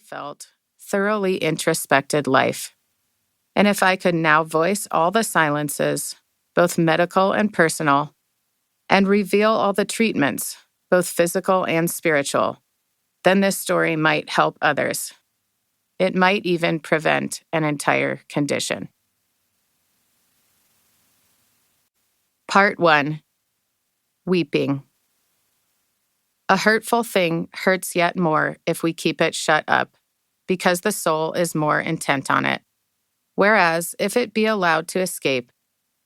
felt, thoroughly introspected life. And if I could now voice all the silences, both medical and personal, and reveal all the treatments, both physical and spiritual, then this story might help others. It might even prevent an entire condition. Part 1. Weeping. A hurtful thing hurts yet more if we keep it shut up, because the soul is more intent on it. Whereas, if it be allowed to escape,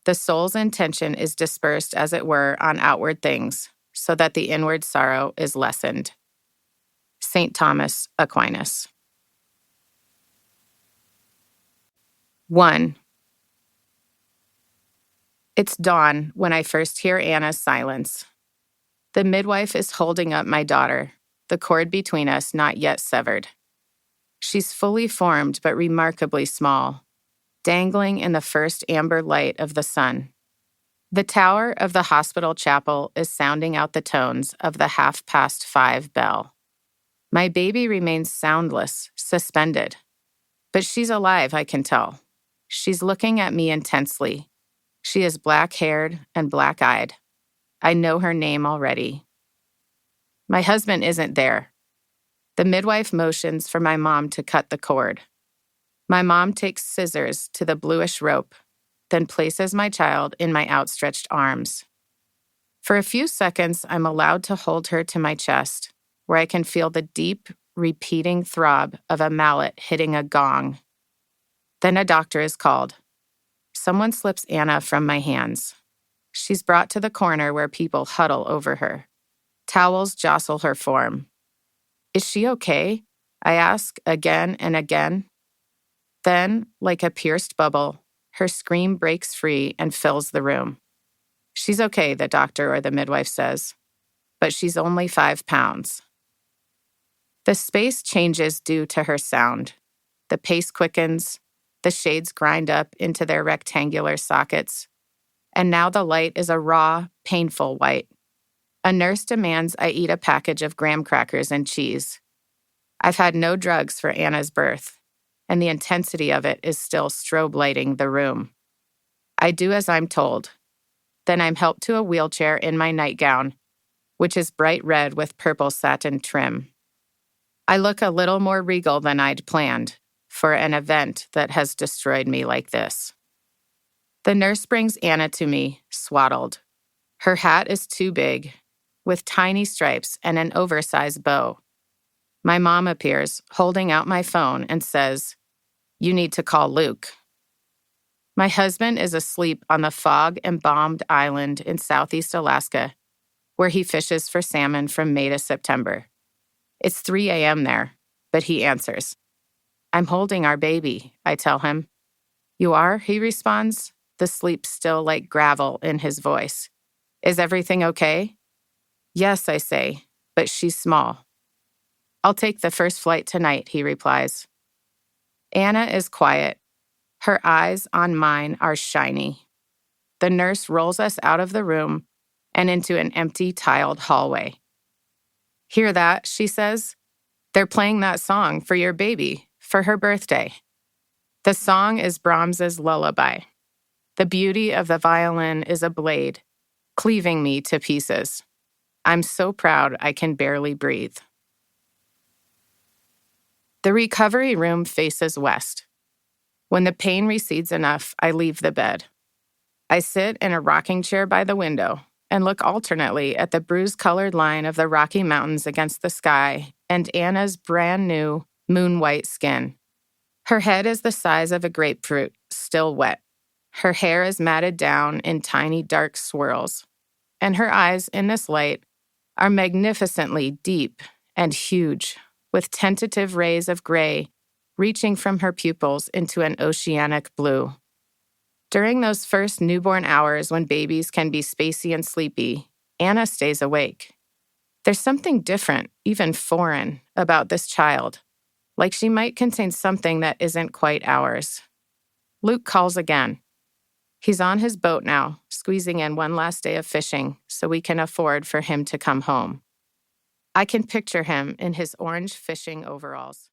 the soul's intention is dispersed, as it were, on outward things, so that the inward sorrow is lessened. St. Thomas Aquinas. 1. It's dawn when I first hear Anna's silence. The midwife is holding up my daughter, the cord between us not yet severed. She's fully formed but remarkably small, dangling in the first amber light of the sun. The tower of the hospital chapel is sounding out the tones of the 5:30 bell. My baby remains soundless, suspended. But she's alive, I can tell. She's looking at me intensely. She is black-haired and black-eyed. I know her name already. My husband isn't there. The midwife motions for my mom to cut the cord. My mom takes scissors to the bluish rope, then places my child in my outstretched arms. For a few seconds, I'm allowed to hold her to my chest, where I can feel the deep, repeating throb of a mallet hitting a gong. Then a doctor is called. Someone slips Anna from my hands. She's brought to the corner where people huddle over her. Towels jostle her form. Is she okay? I ask again and again. Then, like a pierced bubble, her scream breaks free and fills the room. She's okay, the doctor or the midwife says, but she's only 5 pounds. The space changes due to her sound. The pace quickens, the shades grind up into their rectangular sockets, and now the light is a raw, painful white. A nurse demands I eat a package of graham crackers and cheese. I've had no drugs for Anna's birth, and the intensity of it is still strobe lighting the room. I do as I'm told. Then I'm helped to a wheelchair in my nightgown, which is bright red with purple satin trim. I look a little more regal than I'd planned for an event that has destroyed me like this. The nurse brings Anna to me, swaddled. Her hat is too big, with tiny stripes and an oversized bow. My mom appears, holding out my phone, and says, "You need to call Luke." My husband is asleep on the fog-embalmed island in southeast Alaska, where he fishes for salmon from May to September. It's 3 a.m. there, but he answers. "I'm holding our baby," I tell him. "You are?" he responds, the sleep still like gravel in his voice. "Is everything okay?" "Yes," I say, "but she's small." "I'll take the first flight tonight," he replies. Anna is quiet. Her eyes on mine are shiny. The nurse rolls us out of the room and into an empty tiled hallway. "Hear that?" she says. "They're playing that song for your baby, for her birthday." The song is Brahms's Lullaby. The beauty of the violin is a blade, cleaving me to pieces. I'm so proud I can barely breathe. The recovery room faces west. When the pain recedes enough, I leave the bed. I sit in a rocking chair by the window and look alternately at the bruise-colored line of the Rocky Mountains against the sky and Anna's brand-new, moon-white skin. Her head is the size of a grapefruit, still wet. Her hair is matted down in tiny dark swirls, and her eyes, in this light, are magnificently deep and huge, with tentative rays of gray reaching from her pupils into an oceanic blue. During those first newborn hours when babies can be spacey and sleepy, Anna stays awake. There's something different, even foreign, about this child, like she might contain something that isn't quite ours. Luke calls again. He's on his boat now, squeezing in one last day of fishing so we can afford for him to come home. I can picture him in his orange fishing overalls.